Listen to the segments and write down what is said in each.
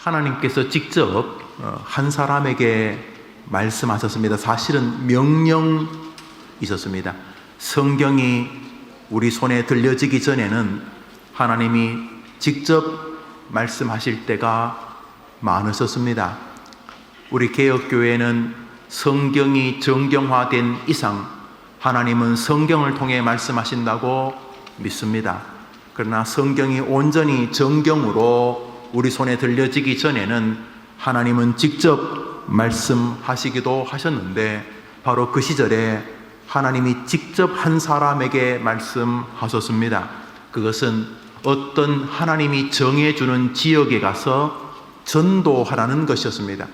하나님께서 직접 한 사람에게 말씀하셨습니다. 사실은 명령이 있었습니다. 성경이 우리 손에 들려지기 전에는 하나님이 직접 말씀하실 때가 많으셨습니다. 우리 개혁교회는 성경이 정경화된 이상 하나님은 성경을 통해 말씀하신다고 믿습니다. 그러나 성경이 온전히 정경으로 우리 손에 들려지기 전에는 하나님은 직접 말씀하시기도 하셨는데, 바로 그 시절에 하나님이 직접 한 사람에게 말씀하셨습니다. 그것은 어떤 하나님이 정해주는 지역에 가서 전도하라는 것이었습니다.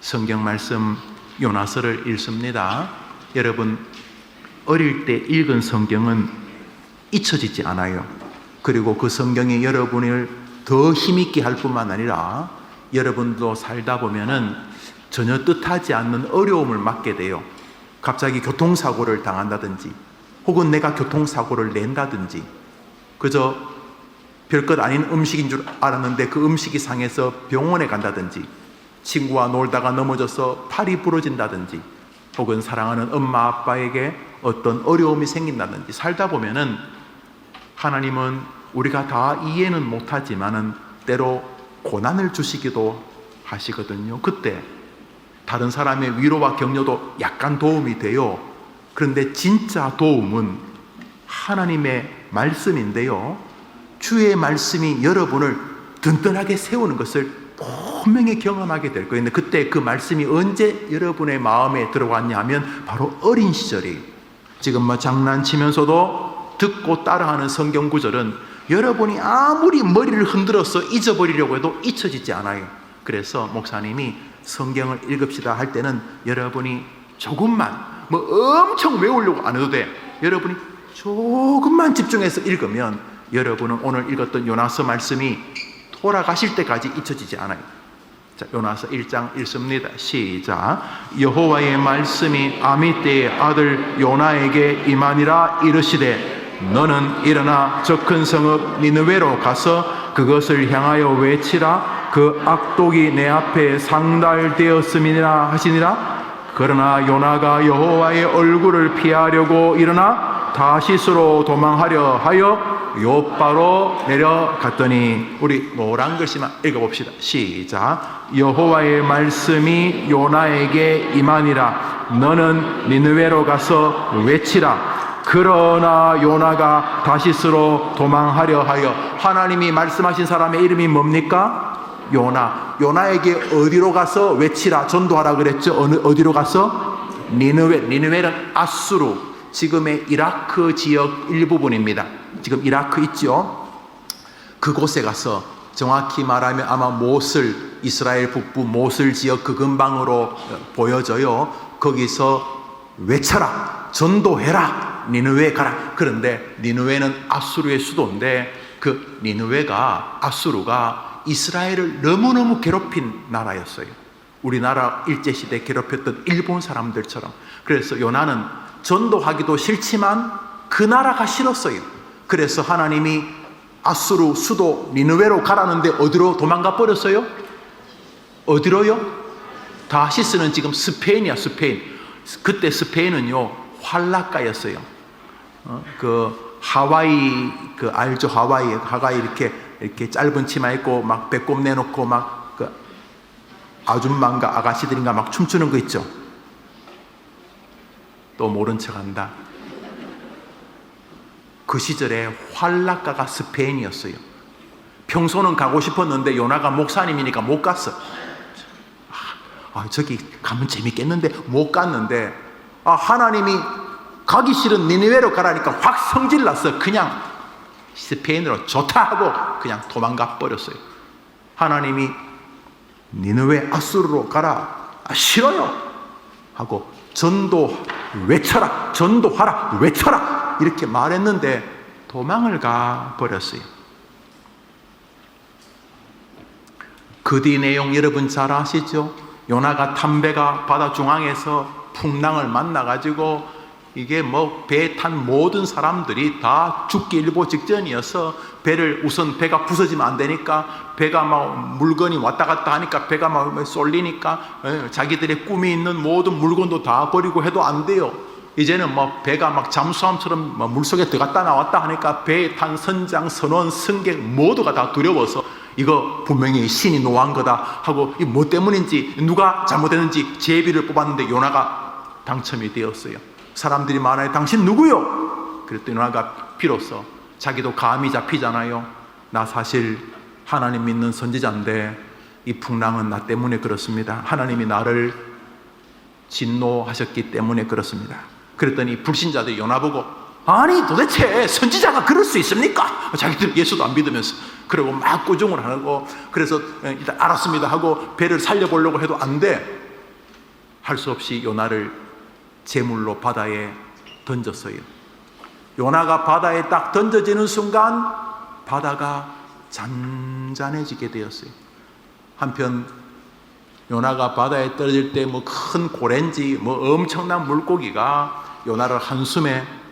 성경 말씀 요나서를 읽습니다. 여러분, 어릴 때 읽은 성경은 잊혀지지 않아요. 그리고 그 성경이 여러분을 더 힘있게 할 뿐만 아니라 여러분도 살다 보면은 전혀 뜻하지 않는 어려움을 맞게 돼요. 갑자기 교통사고를 당한다든지, 혹은 내가 교통사고를 낸다든지, 그저 별것 아닌 음식인 줄 알았는데 그 음식이 상해서 병원에 간다든지, 친구와 놀다가 넘어져서 팔이 부러진다든지, 혹은 사랑하는 엄마 아빠에게 어떤 어려움이 생긴다든지, 살다 보면은 하나님은 우리가 다 이해는 못하지만은 때로 고난을 주시기도 하시거든요. 그때 다른 사람의 위로와 격려도 약간 도움이 돼요. 그런데 진짜 도움은 하나님의 말씀인데요, 주의 말씀이 여러분을 든든하게 세우는 것을 분명히 경험하게 될 거예요. 근데 그때 그 말씀이 언제 여러분의 마음에 들어왔냐 하면 바로 어린 시절이에요. 지금 장난치면서도 듣고 따라하는 성경 구절은 여러분이 아무리 머리를 흔들어서 잊어버리려고 해도 잊혀지지 않아요. 그래서 목사님이 성경을 읽읍시다 할 때는 여러분이 조금만, 엄청 외우려고 안 해도 돼. 여러분이 조금만 집중해서 읽으면 여러분은 오늘 읽었던 요나서 말씀이 돌아가실 때까지 잊혀지지 않아요. 자, 요나서 1장 읽습니다. 시작. 여호와의 말씀이 아미떼의 아들 요나에게 임하니라. 이르시되 너는 일어나 저 큰 성읍 니느웨로 가서 그것을 향하여 외치라. 그 악독이 내 앞에 상달되었음이니라 하시니라. 그러나 요나가 여호와의 얼굴을 피하려고 일어나 다시스로 도망하려 하여 요바로 내려갔더니, 우리 노란 글씨만 읽어봅시다. 시작. 여호와의 말씀이 요나에게 임하니라. 너는 니느웨로 가서 외치라. 그러나 요나가 다시스로 도망하려 하여. 하나님이 말씀하신 사람의 이름이 뭡니까? 요나. 요나에게 어디로 가서 외치라, 전도하라 그랬죠? 어디로 가서? 니느웨. 니느웨는 아수르, 지금의 이라크 지역 일부분입니다. 지금 이라크 있죠? 그곳에 가서, 정확히 말하면 아마 모슬, 이스라엘 북부 모슬 지역 그 근방으로 보여져요. 거기서 외쳐라, 전도해라, 니느웨 가라. 그런데 니느웨는 아수르의 수도인데, 그 니느웨가, 아수르가 이스라엘을 너무너무 괴롭힌 나라였어요. 우리나라 일제시대 괴롭혔던 일본 사람들처럼. 그래서 요나는 전도하기도 싫지만 그 나라가 싫었어요. 그래서 하나님이 아수르 수도 니느웨로 가라는데 어디로 도망가 버렸어요? 어디로요? 다시스는 지금 스페인이야, 스페인. 그때 스페인은요 활락가였어요. 그 하와이, 그 알죠? 하와이 이렇게 짧은 치마 입고 막 배꼽 내놓고 막 그 아줌마인가 아가씨들인가 막 춤추는 거 있죠? 또 모른 척한다. 그 시절에 활락가가 스페인이었어요. 평소는 가고 싶었는데 요나가 목사님이니까 못 갔어. 저기 가면 재밌겠는데 못 갔는데, 하나님이 가기 싫은 니느웨로 가라니까 확 성질났어. 그냥 스페인으로 좋다 하고 그냥 도망가 버렸어요. 하나님이 니느웨 아수르로 가라. 싫어요 하고 외쳐라, 전도하라, 외쳐라 이렇게 말했는데 도망을 가 버렸어요. 그 뒤 내용 여러분 잘 아시죠? 요나가 탐배가 바다 중앙에서 풍랑을 만나가지고 이게 뭐 배에 탄 모든 사람들이 다 죽기 일보 직전이어서 배를 우선 배가 부서지면 안 되니까 배가 막 물건이 왔다 갔다 하니까 배가 막 쏠리니까 자기들의 꿈이 있는 모든 물건도 다 버리고 해도 안 돼요. 이제는 뭐 배가 막 잠수함처럼 뭐 물속에 들어갔다 나왔다 하니까 배에 탄 선장, 선원, 승객 모두가 다 두려워서 이거 분명히 신이 노한 거다 하고 이 뭐 때문인지 누가 잘못했는지 제비를 뽑았는데 요나가 당첨이 되었어요. 사람들이 말해요. 당신 누구요? 그랬더니 요나가 비로소 자기도 감이 잡히잖아요. 나 사실 하나님 믿는 선지자인데 이 풍랑은 나 때문에 그렇습니다. 하나님이 나를 진노하셨기 때문에 그렇습니다. 그랬더니 불신자들이 요나 보고 아니 도대체 선지자가 그럴 수 있습니까? 자기들 예수도 안 믿으면서 그러고 막 꾸중을 하고 그래서 일단 알았습니다 하고 배를 살려보려고 해도 안 돼. 할 수 없이 요나를 제물로 바다에 던졌어요. 요나가 바다에 딱 던져지는 순간 바다가 잔잔해지게 되었어요. 한편 요나가 바다에 떨어질 때 뭐 큰 고래인지 뭐 엄청난 물고기가 요나를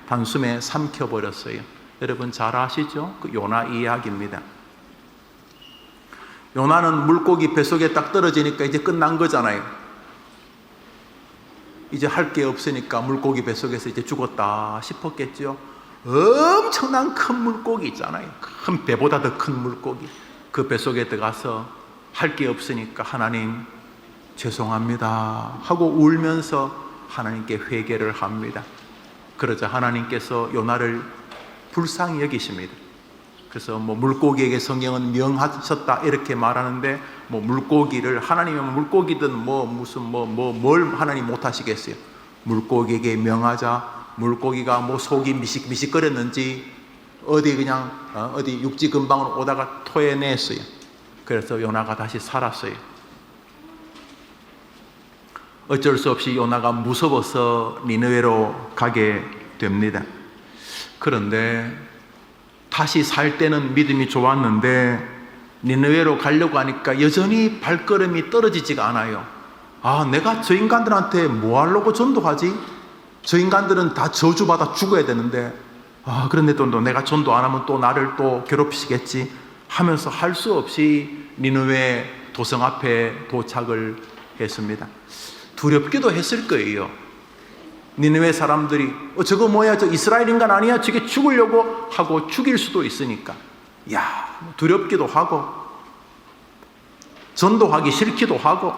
단숨에 삼켜버렸어요. 여러분 잘 아시죠? 그 요나 이야기입니다. 요나는 물고기 뱃속에 딱 떨어지니까 이제 끝난 거잖아요. 이제 할 게 없으니까 물고기 뱃속에서 이제 죽었다 싶었겠죠. 엄청난 큰 물고기 있잖아요. 큰 배보다 더 큰 물고기. 그 뱃속에 들어가서 할 게 없으니까 하나님 죄송합니다 하고 울면서 하나님께 회개를 합니다. 그러자 하나님께서 요나를 불쌍히 여기십니다. 그래서 뭐 물고기에게 성경은 명하셨다 이렇게 말하는데 뭐 물고기를 하나님은 물고기든 뭐 무슨 뭘 하나님 못 하시겠어요. 물고기에게 명하자 물고기가 뭐 속이 미식미식거렸는지 어디 그냥 어디 육지 근방으로 오다가 토해냈어요. 그래서 요나가 다시 살았어요. 어쩔 수 없이 요나가 무서워서 니느웨로 가게 됩니다. 그런데 다시 살 때는 믿음이 좋았는데 니느웨로 가려고 하니까 여전히 발걸음이 떨어지지가 않아요. 아, 내가 저 인간들한테 뭐 하려고 전도하지? 저 인간들은 다 저주받아 죽어야 되는데 그런데 또 내가 전도 안 하면 또 나를 또 괴롭히시겠지 하면서 할 수 없이 니느웨 도성 앞에 도착을 했습니다. 두렵기도 했을 거예요. 니느웨 사람들이 저거 뭐야, 저 이스라엘 인간 아니야, 저게 죽으려고 하고 죽일 수도 있으니까 두렵기도 하고 전도하기 싫기도 하고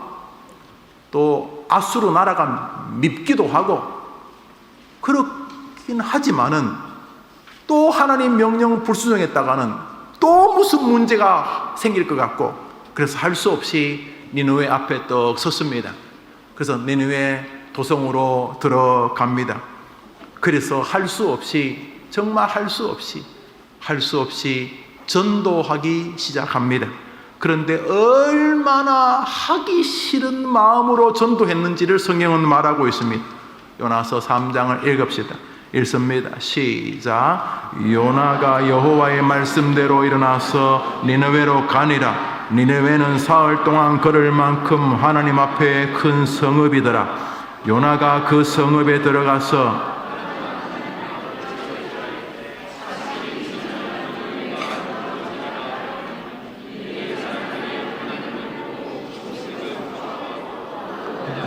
또 아수르 나라가 밉기도 하고 그렇긴 하지만은 또 하나님 명령 불순종했다가는 또 무슨 문제가 생길 것 같고 그래서 할 수 없이 니느웨 앞에 떡 섰습니다. 그래서 니느웨 도성으로 들어갑니다. 그래서 할 수 없이 정말 할 수 없이 전도하기 시작합니다. 그런데 얼마나 하기 싫은 마음으로 전도했는지를 성경은 말하고 있습니다. 요나서 3장을 읽읍시다. 읽습니다. 시작. 요나가 여호와의 말씀대로 일어나서 니느웨로 가니라. 니느웨는 사흘 동안 걸을 만큼 하나님 앞에 큰 성읍이더라. 요나가 그 성읍에 들어가서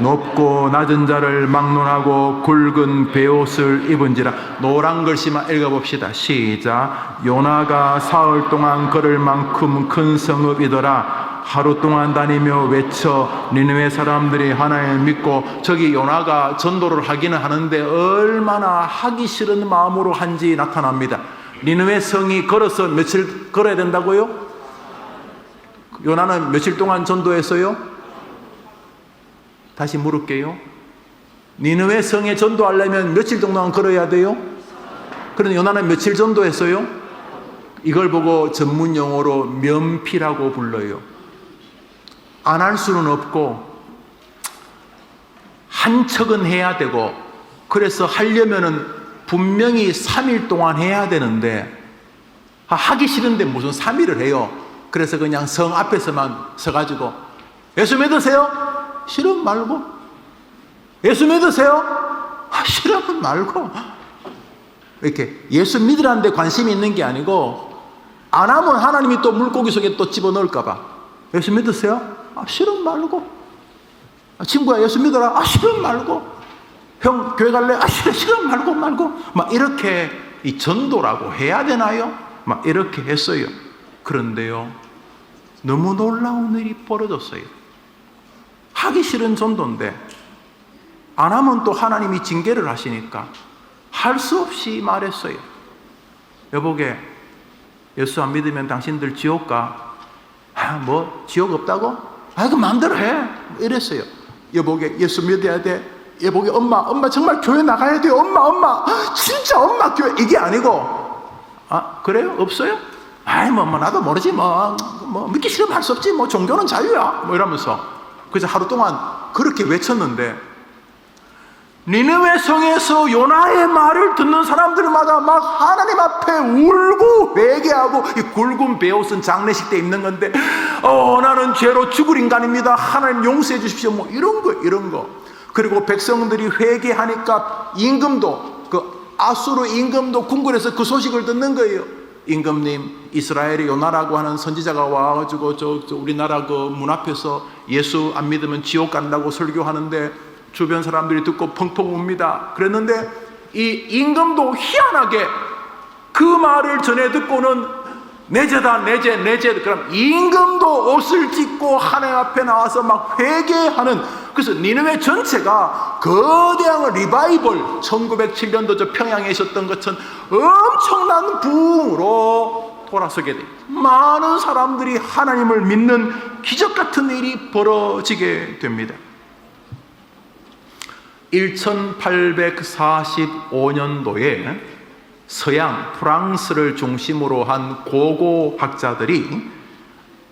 높고 낮은 자를 막론하고 굵은 베옷을 입은지라. 노란 글씨만 읽어봅시다. 시작. 요나가 사흘 동안 걸을 만큼 큰 성읍이더라. 하루 동안 다니며 외쳐 니느웨 사람들이 하나님을 믿고. 저기 요나가 전도를 하기는 하는데 얼마나 하기 싫은 마음으로 한지 나타납니다. 니느웨 성이 걸어서 며칠 걸어야 된다고요? 요나는 며칠 동안 전도했어요? 다시 물을게요. 니느웨 성에 전도하려면 며칠 동안 걸어야 돼요? 그런데 요나는 며칠 전도했어요? 이걸 보고 전문 용어로 면피라고 불러요. 안 할 수는 없고 한 척은 해야 되고 그래서 하려면은 분명히 3일 동안 해야 되는데 하기 싫은데 무슨 3일을 해요. 그래서 그냥 성 앞에서만 서가지고 예수 믿으세요? 싫음 말고 예수 믿으세요? 싫으면 말고. 이렇게 예수 믿으라는 데 관심이 있는 게 아니고, 안 하면 하나님이 또 물고기 속에 또 집어넣을까 봐. 예수 믿으세요? 싫으면 말고. 친구야, 예수 믿어라. 싫으면 말고. 형, 교회 갈래? 싫으면 말고. 막 이렇게 이 전도라고 해야 되나요? 막 이렇게 했어요. 그런데요, 너무 놀라운 일이 벌어졌어요. 하기 싫은 전도인데 안 하면 또 하나님이 징계를 하시니까 할 수 없이 말했어요. 여보게, 예수 안 믿으면 당신들 지옥 가. 뭐 지옥 없다고? 그 마음대로 해. 이랬어요. 여보게, 예수 믿어야 돼. 여보게, 엄마 정말 교회 나가야 돼요. 엄마 진짜 엄마 교회. 이게 아니고, 그래요? 없어요? 뭐 나도 모르지. 뭐 믿기 싫으면 할 수 없지. 뭐 종교는 자유야. 뭐 이러면서. 그래서 하루 동안 그렇게 외쳤는데, 니느웨 성에서 요나의 말을 듣는 사람들마다 막 하나님 앞에 울고 회개하고, 이 굵은 베옷은 장례식 때 입는 건데, 나는 죄로 죽을 인간입니다. 하나님 용서해 주십시오. 뭐 이런 거. 그리고 백성들이 회개하니까 임금도, 그 아수르 임금도 궁궐에서 그 소식을 듣는 거예요. 임금님, 이스라엘의 요나라고 하는 선지자가 와가지고 우리나라 그 문 앞에서 예수 안 믿으면 지옥 간다고 설교하는데 주변 사람들이 듣고 펑펑 웁니다. 그랬는데 이 임금도 희한하게 그 말을 전해 듣고는 내 죄다, 내 죄. 그럼 임금도 옷을 찢고 하나님 앞에 나와서 막 회개하는, 그래서 니느웨 전체가 거대한 리바이벌, 1907년도 저 평양에 있었던 것처럼 엄청난 부흥으로 돌아서게 돼요. 많은 사람들이 하나님을 믿는 기적 같은 일이 벌어지게 됩니다. 1845년도에 서양 프랑스를 중심으로 한 고고학자들이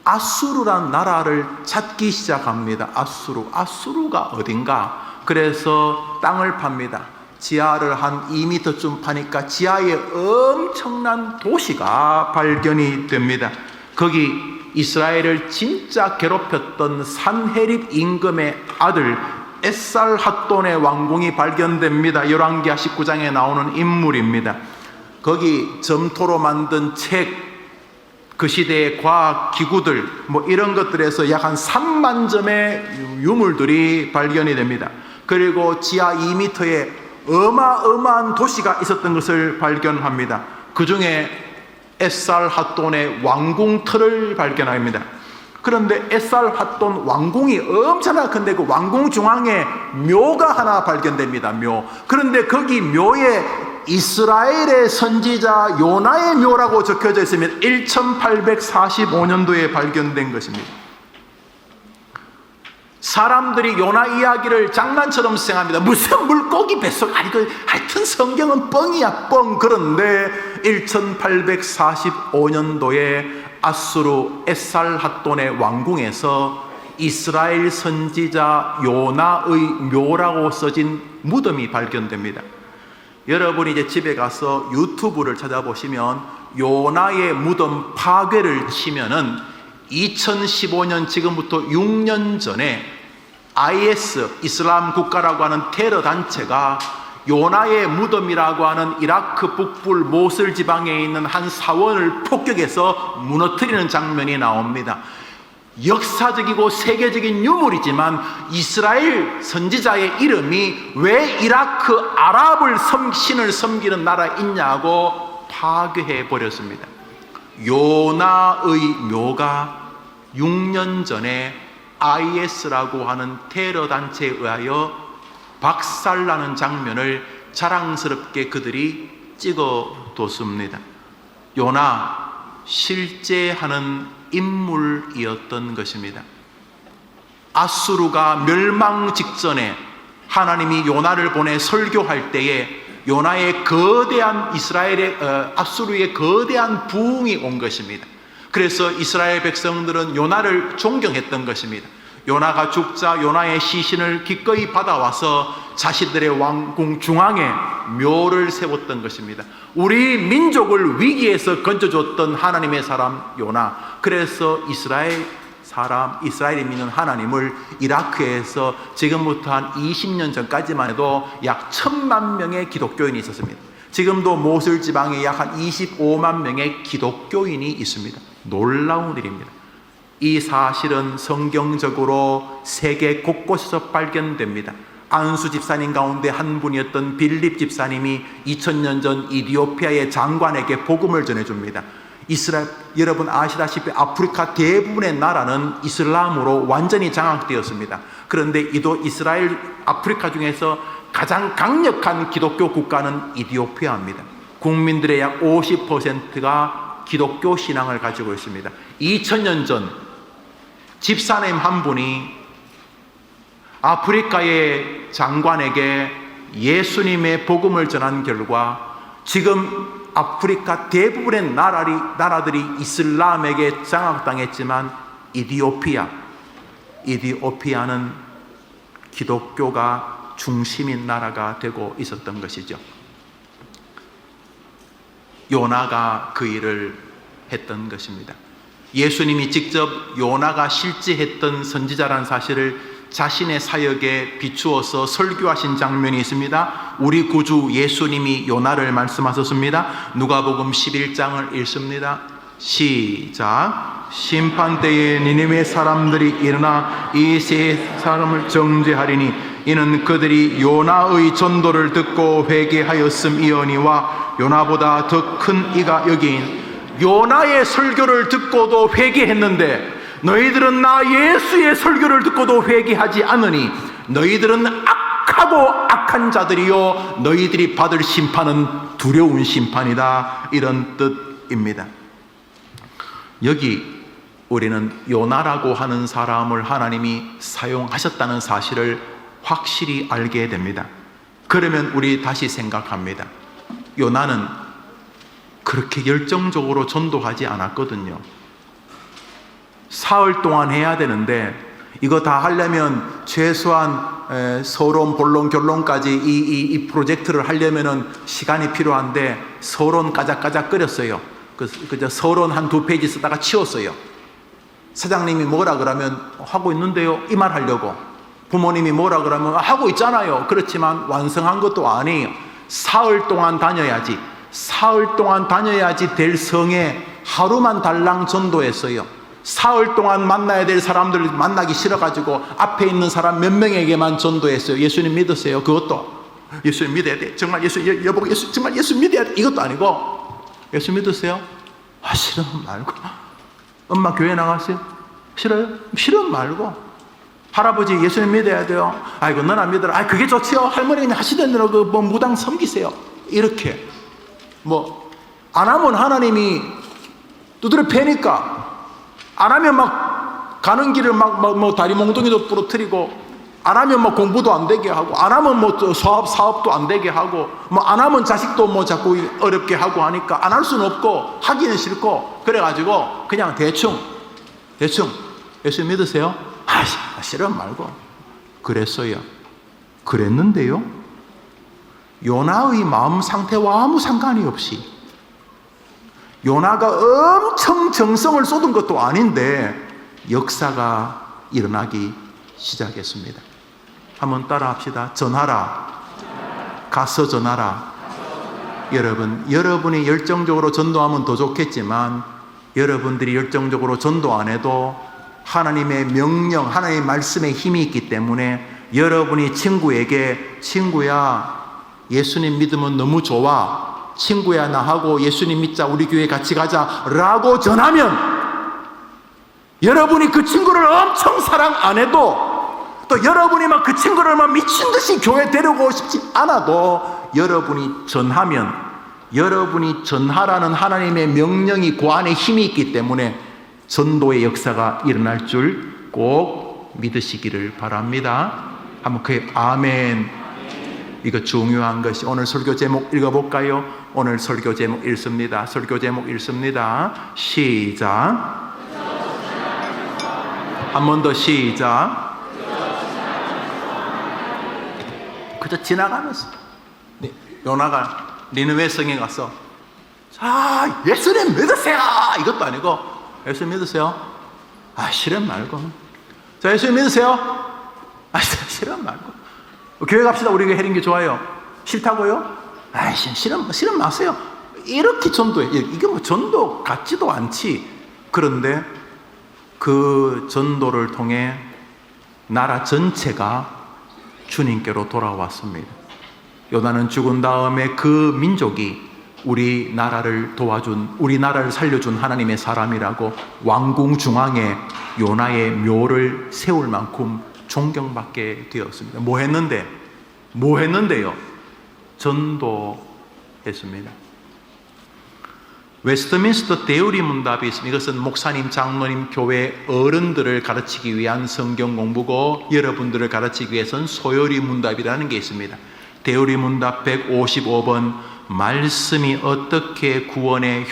아수르란 나라를 찾기 시작합니다. 아수르가 어딘가. 그래서 땅을 팝니다. 지하를 한 2m쯤 파니까 지하에 엄청난 도시가 발견이 됩니다. 거기 이스라엘을 진짜 괴롭혔던 산헤립 임금의 아들 에살핫돈의 왕궁이 발견됩니다. 열왕기하 19장에 나오는 인물입니다. 거기 점토로 만든 책, 그 시대의 과학 기구들, 뭐 이런 것들에서 약 한 3만 점의 유물들이 발견이 됩니다. 그리고 지하 2m에 어마어마한 도시가 있었던 것을 발견합니다. 그 중에 에살핫돈의 왕궁틀을 발견합니다. 그런데 에살핫돈 왕궁이 엄청나게 큰데 그 왕궁 중앙에 묘가 하나 발견됩니다. 묘. 그런데 거기 묘에 이스라엘의 선지자 요나의 묘라고 적혀져 있으면 1845년도에 발견된 것입니다. 사람들이 요나 이야기를 장난처럼 생각합니다. 무슨 물고기 뱃속, 하여튼 성경은 뻥이야, 뻥. 그런데 1845년도에 아수르 에살핫돈의 왕궁에서 이스라엘 선지자 요나의 묘라고 써진 무덤이 발견됩니다. 여러분이 이제 집에 가서 유튜브를 찾아보시면 요나의 무덤 파괴를 치면은 2015년 지금부터 6년 전에 IS 이슬람 국가라고 하는 테러 단체가 요나의 무덤이라고 하는 이라크 북부 모슬 지방에 있는 한 사원을 폭격해서 무너뜨리는 장면이 나옵니다. 역사적이고 세계적인 유물이지만 이스라엘 선지자의 이름이 왜 이라크 아랍을 신을 섬기는 나라에 있냐고 파괴해 버렸습니다. 요나의 묘가 6년 전에 IS라고 하는 테러 단체에 의하여 박살나는 장면을 자랑스럽게 그들이 찍어뒀습니다. 요나 실제 하는 인물이었던 것입니다. 아수르가 멸망 직전에 하나님이 요나를 보내 설교할 때에 요나의 거대한 아수르의 거대한 부흥이 온 것입니다. 그래서 이스라엘 백성들은 요나를 존경했던 것입니다. 요나가 죽자 요나의 시신을 기꺼이 받아와서 자신들의 왕궁 중앙에 묘를 세웠던 것입니다. 우리 민족을 위기에서 건져줬던 하나님의 사람 요나. 그래서 이스라엘 사람, 이스라엘이 믿는 하나님을 이라크에서 지금부터 한 20년 전까지만 해도 약 1,000만 명의 기독교인이 있었습니다. 지금도 모술 지방에 약 한 25만 명의 기독교인이 있습니다. 놀라운 일입니다. 이 사실은 성경적으로 세계 곳곳에서 발견됩니다. 안수 집사님 가운데 한 분이었던 빌립 집사님이 2000년 전 이디오피아의 장관에게 복음을 전해줍니다. 이스라엘, 여러분 아시다시피 아프리카 대부분의 나라는 이슬람으로 완전히 장악되었습니다. 그런데 이스라엘 아프리카 중에서 가장 강력한 기독교 국가는 이디오피아입니다. 국민들의 약 50%가 기독교 신앙을 가지고 있습니다. 2000년 전 집사님 한 분이 아프리카의 장관에게 예수님의 복음을 전한 결과 지금 아프리카 대부분의 나라들이 이슬람에게 장악당했지만 이디오피아는 기독교가 중심인 나라가 되고 있었던 것이죠. 요나가 그 일을 했던 것입니다. 예수님이 직접 요나가 실제했던 선지자라는 사실을 자신의 사역에 비추어서 설교하신 장면이 있습니다. 우리 구주 예수님이 요나를 말씀하셨습니다. 누가복음 11장을 읽습니다. 시작. 심판때에 니느웨 사람들이 일어나 이 세 사람을 정죄하리니 이는 그들이 요나의 전도를 듣고 회개하였음이오니와 요나보다 더 큰 이가 여기인. 요나의 설교를 듣고도 회개했는데 너희들은 나 예수의 설교를 듣고도 회개하지 않으니 너희들은 악하고 악한 자들이요 너희들이 받을 심판은 두려운 심판이다. 이런 뜻입니다. 여기 우리는 요나라고 하는 사람을 하나님이 사용하셨다는 사실을 확실히 알게 됩니다. 그러면 우리 다시 생각합니다. 요나는 그렇게 열정적으로 전도하지 않았거든요. 사흘 동안 해야 되는데 이거 다 하려면 최소한 서론, 본론, 결론까지 이 프로젝트를 하려면은 시간이 필요한데 서론 까작까작 끓였어요. 그저 서론 한 2페이지 쓰다가 치웠어요. 사장님이 뭐라 그러면 하고 있는데요. 이 말 하려고. 부모님이 뭐라 그러면 하고 있잖아요. 그렇지만 완성한 것도 아니에요. 사흘 동안 다녀야지. 사흘 동안 다녀야지 될 성에 하루만 달랑 전도했어요. 사흘 동안 만나야 될 사람들을 만나기 싫어가지고 앞에 있는 사람 몇 명에게만 전도했어요. 예수님 믿으세요. 그것도 예수님 믿어야 돼. 정말 여보고 정말 예수 믿어야 돼. 이것도 아니고 예수 믿으세요? 싫으면 말고. 엄마 교회 나갔어요? 싫어요? 싫으면 말고. 할아버지 예수님 믿어야 돼요. 아이고 넌 안 믿어라. 그게 좋지요. 할머니 그냥 하시던 대로 무당 섬기세요. 이렇게 안 하면 하나님이 두드려 패니까. 안 하면 막 가는 길을 다리 몽둥이도 부러뜨리고, 안 하면 공부도 안 되게 하고, 안 하면 사업도 안 되게 하고, 안 하면 자식도 자꾸 어렵게 하고 하니까 안 할 수는 없고 하기는 싫고, 그래가지고 그냥 대충 예수 믿으세요? 싫으면 말고. 그랬어요. 그랬는데요, 요나의 마음 상태와 아무 상관이 없이 요나가 엄청 정성을 쏟은 것도 아닌데 역사가 일어나기 시작했습니다. 한번 따라 합시다. 전하라. 가서 전하라. 여러분이 열정적으로 전도하면 더 좋겠지만 여러분들이 열정적으로 전도 안 해도 하나님의 명령, 하나님의 말씀에 힘이 있기 때문에 여러분이 친구에게 친구야 예수님 믿으면 너무 좋아. 친구야 나하고 예수님 믿자. 우리 교회 같이 가자 라고 전하면 여러분이 그 친구를 엄청 사랑 안 해도 또 여러분이 막 그 친구를 막 미친 듯이 교회 데려오고 싶지 않아도 여러분이 전하면 여러분이 전하라는 하나님의 명령이 그 안에 힘이 있기 때문에 전도의 역사가 일어날 줄 꼭 믿으시기를 바랍니다. 한번 그 아멘. 이거 중요한 것이 오늘 설교 제목 읽어볼까요? 오늘 설교 제목 읽습니다. 설교 제목 읽습니다. 시작. 한 번 더 시작. 그저 지나가면서 요나가 니느웨 성에 가서 예수님 믿으세요. 이것도 아니고 예수 믿으세요? 실험 말고. 자, 예수 믿으세요? 실험 말고. 교회 갑시다. 우리 교회 해린 게 좋아요. 싫다고요? 실험 마세요. 이렇게 전도해. 이게 뭐 전도 같지도 않지. 그런데 그 전도를 통해 나라 전체가 주님께로 돌아왔습니다. 요나는 죽은 다음에 그 민족이 우리나라를 살려준 하나님의 사람이라고 왕궁 중앙에 요나의 묘를 세울 만큼 존경받게 되었습니다. 뭐 했는데요? 전도했습니다. 웨스트민스터 대우리 문답이 있습니다. 이것은 목사님, 장로님, 교회 어른들을 가르치기 위한 성경 공부고, 여러분들을 가르치기 위해서는 소요리 문답이라는 게 있습니다. 대우리 문답 155번, 말씀이 어떻게 구원에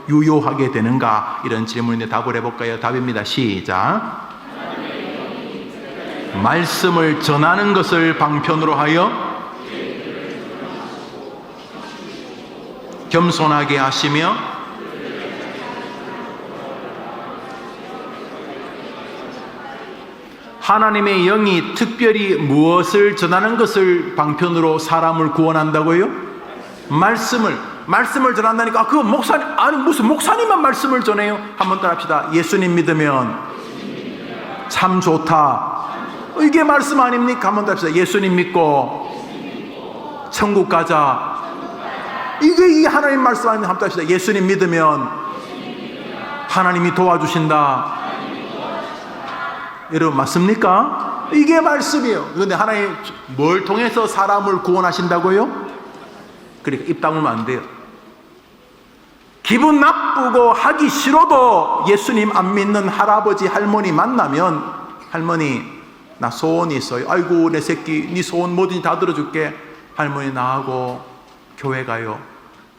유효하게 되는가? 이런 질문인데 답을 해볼까요? 답입니다. 시작. 말씀을 전하는 것을 방편으로 하여 겸손하게 하시며 하나님의 영이 특별히 무엇을 전하는 것을 방편으로 사람을 구원한다고요? 말씀을 전한다니까. 그거 목사님, 무슨 목사님만 말씀을 전해요? 한번 따라합시다. 예수님 믿으면 참 좋다. 이게 말씀 아닙니까? 한번 따라합시다. 예수님 믿고 천국 가자. 이게 하나님 말씀 아닙니까? 한번 따라합시다. 예수님 믿으면 하나님이 도와주신다. 여러분 맞습니까? 이게 말씀이에요. 그런데 하나님 뭘 통해서 사람을 구원하신다고요? 그러니까 입 다물면 안 돼요. 기분 나쁘고 하기 싫어도 예수님 안 믿는 할아버지 할머니 만나면, 할머니 나 소원이 있어요. 아이고 내 새끼 네 소원 뭐든지 다 들어줄게. 할머니 나하고 교회 가요.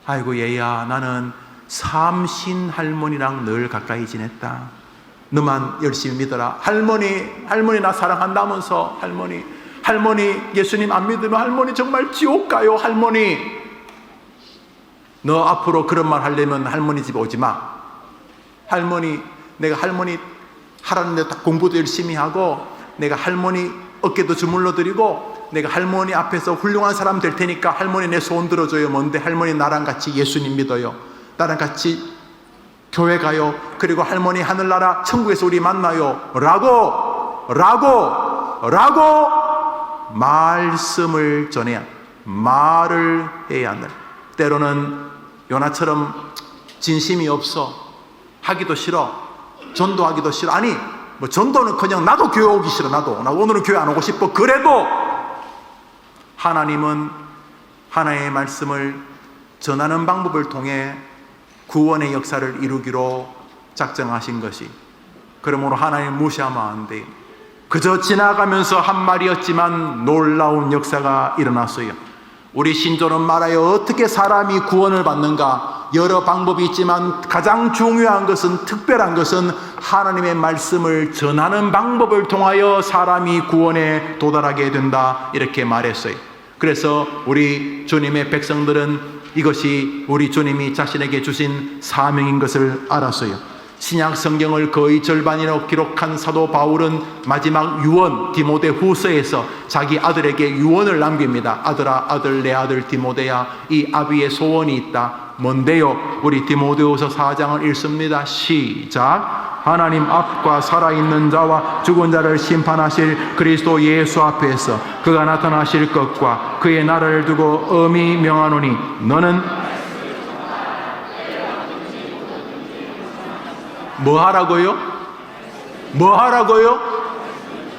아이고 얘야 나는 삼신 할머니랑 늘 가까이 지냈다. 너만 열심히 믿어라. 할머니 나 사랑한다면서. 할머니 예수님 안 믿으면 할머니 정말 지옥 가요. 할머니 너 앞으로 그런 말 하려면 할머니 집 오지 마. 내가 할머니 하라는 데 공부도 열심히 하고, 내가 할머니 어깨도 주물러 드리고, 내가 할머니 앞에서 훌륭한 사람 될 테니까 할머니 내 소원 들어줘요. 뭔데? 할머니 나랑 같이 예수님 믿어요. 나랑 같이 교회 가요. 그리고 할머니 하늘나라 천국에서 우리 만나요. 라고 말씀을 전해야, 말을 해야 한다. 때로는 요나처럼 진심이 없어, 하기도 싫어, 전도하기도 싫어. 뭐 전도는 그냥 나도 교회 오기 싫어. 나 오늘은 교회 안 오고 싶어. 그래도 하나님은 하나님의 말씀을 전하는 방법을 통해 구원의 역사를 이루기로 작정하신 것이, 그러므로 하나님 무시하면 안 돼요. 그저 지나가면서 한 말이었지만 놀라운 역사가 일어났어요. 우리 신조는 말하여 어떻게 사람이 구원을 받는가? 여러 방법이 있지만 가장 중요한 것은, 특별한 것은 하나님의 말씀을 전하는 방법을 통하여 사람이 구원에 도달하게 된다. 이렇게 말했어요. 그래서 우리 주님의 백성들은 이것이 우리 주님이 자신에게 주신 사명인 것을 알았어요. 신약 성경을 거의 절반이나 기록한 사도 바울은 마지막 유언 디모데후서에서 자기 아들에게 유언을 남깁니다. 아들아, 내 아들 디모데야, 이 아비의 소원이 있다. 뭔데요? 우리 디모데후서 4장을 읽습니다. 시작. 하나님 앞과 살아있는 자와 죽은 자를 심판하실 그리스도 예수 앞에서 그가 나타나실 것과 그의 나라를 두고 엄히 명하노니 너는 뭐 하라고요?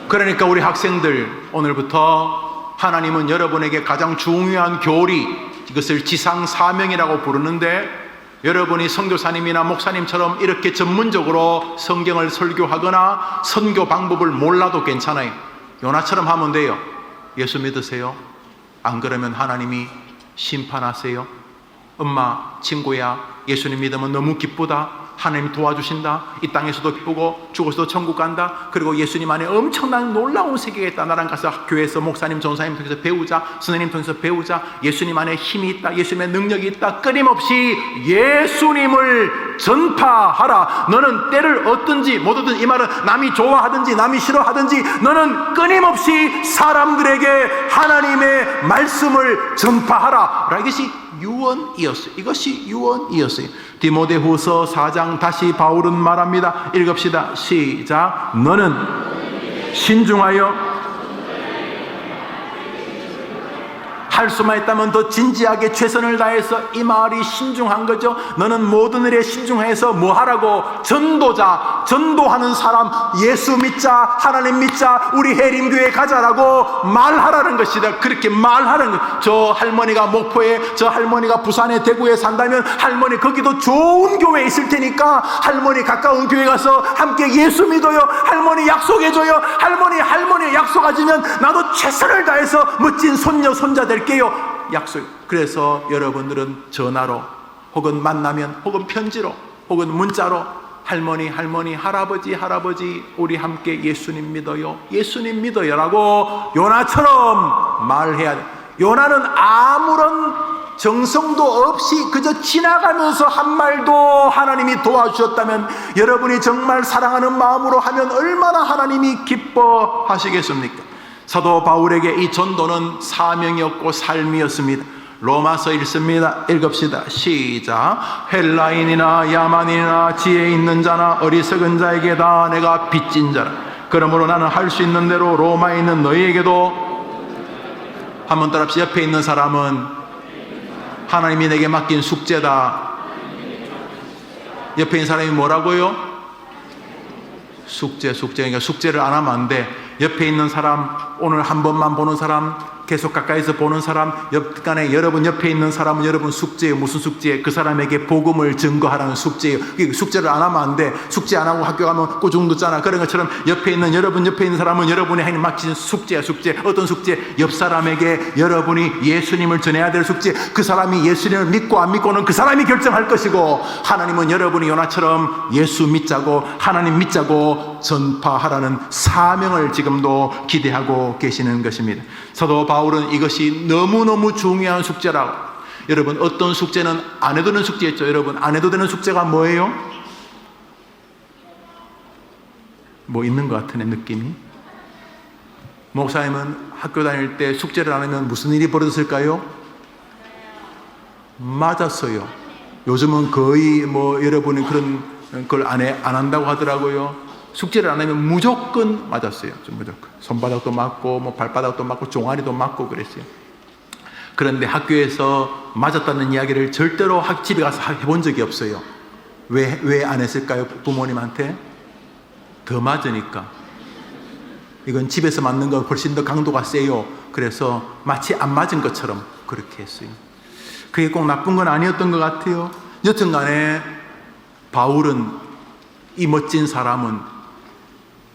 그러니까 우리 학생들, 오늘부터 하나님은 여러분에게 가장 중요한 교리, 이것을 지상 사명이라고 부르는데, 여러분이 선교사님이나 목사님처럼 이렇게 전문적으로 성경을 설교하거나 선교 방법을 몰라도 괜찮아요. 요나처럼 하면 돼요. 예수 믿으세요? 안 그러면 하나님이 심판하세요. 엄마, 친구야, 예수님 믿으면 너무 기쁘다. 하나님 도와주신다. 이 땅에서도 기쁘고 죽어서도 천국 간다. 그리고 예수님 안에 엄청난 놀라운 세계가 있다. 나랑 가서 교회에서 목사님, 전사님 통해서 배우자, 선생님 통해서 배우자. 예수님 안에 힘이 있다. 예수님의 능력이 있다. 끊임없이 예수님을 전파하라. 너는 때를 얻든지 못 얻든지, 이 말은 남이 좋아하든지 남이 싫어하든지 너는 끊임없이 사람들에게 하나님의 말씀을 전파하라. 이것이 유언이었어요. 이것이 유언이었어요. 디모데후서 4장 다시 바울은 말합니다. 읽읍시다. 시작. 너는 신중하여 할 수만 있다면 더 진지하게 최선을 다해서, 이 말이 신중한 거죠. 너는 모든 일에 신중해서 뭐 하라고? 전도자, 전도하는 사람, 예수 믿자, 하나님 믿자, 우리 해림교회 가자라고 말하라는 것이다. 그렇게 말하는 것. 저 할머니가 목포에, 저 할머니가 부산에, 대구에 산다면 할머니 거기도 좋은 교회 있을 테니까 할머니 가까운 교회 가서 함께 예수 믿어요. 할머니 약속해줘요. 할머니 약속하지면 나도 최선을 다해서 멋진 손녀 손자 될게요. 약속. 그래서 여러분들은 전화로 혹은 만나면 혹은 편지로 혹은 문자로 할머니, 할아버지 우리 함께 예수님 믿어요, 예수님 믿어요 라고 요나처럼 말해야 돼. 요나는 아무런 정성도 없이 그저 지나가면서 한 말도 하나님이 도와주셨다면, 여러분이 정말 사랑하는 마음으로 하면 얼마나 하나님이 기뻐하시겠습니까? 사도 바울에게 이 전도는 사명이었고 삶이었습니다. 로마서 읽습니다. 읽읍시다. 시작. 헬라인이나 야만인이나 지혜 있는 자나 어리석은 자에게 다 내가 빚진 자라. 그러므로 나는 할 수 있는 대로 로마에 있는 너희에게도, 한번 따라합시다. 옆에 있는 사람은 하나님이 내게 맡긴 숙제다. 옆에 있는 사람이 뭐라고요? 숙제. 그러니까 숙제를 안 하면 안 돼. 옆에 있는 사람, 오늘 한 번만 보는 사람, 계속 가까이서 보는 사람, 옆간에 여러분 옆에 있는 사람은 여러분 숙제예요. 무슨 숙제예요? 그 사람에게 복음을 증거하라는 숙제예요. 숙제를 안 하면 안 돼. 숙제 안 하고 학교 가면 꼬중 듣잖아. 그런 것처럼 옆에 있는 사람은 여러분이 하나님 맡기신 숙제야. 숙제. 어떤 숙제? 옆 사람에게 여러분이 예수님을 전해야 될 숙제. 그 사람이 예수님을 믿고 안 믿고는 그 사람이 결정할 것이고, 하나님은 여러분이 요나처럼 예수 믿자고 하나님 믿자고 전파하라는 사명을 지금도 기대하고 계시는 것입니다. 사도 바울은 이것이 너무너무 중요한 숙제라고. 여러분, 어떤 숙제는 안 해도 되는 숙제였죠. 여러분, 안 해도 되는 숙제가 뭐예요? 뭐 있는 것 같으네, 느낌이. 목사님은 학교 다닐 때 숙제를 안 하면 무슨 일이 벌어졌을까요? 맞았어요. 요즘은 거의 여러분이 그런 걸 안 한다고 하더라고요. 숙제를 안 하면 무조건 맞았어요. 무조건. 손바닥도 맞고, 발바닥도 맞고, 종아리도 맞고 그랬어요. 그런데 학교에서 맞았다는 이야기를 절대로 집에 가서 해본 적이 없어요. 왜 안 했을까요? 부모님한테? 더 맞으니까. 이건 집에서 맞는 거 훨씬 더 강도가 세요. 그래서 마치 안 맞은 것처럼 그렇게 했어요. 그게 꼭 나쁜 건 아니었던 것 같아요. 여튼 간에 바울은, 이 멋진 사람은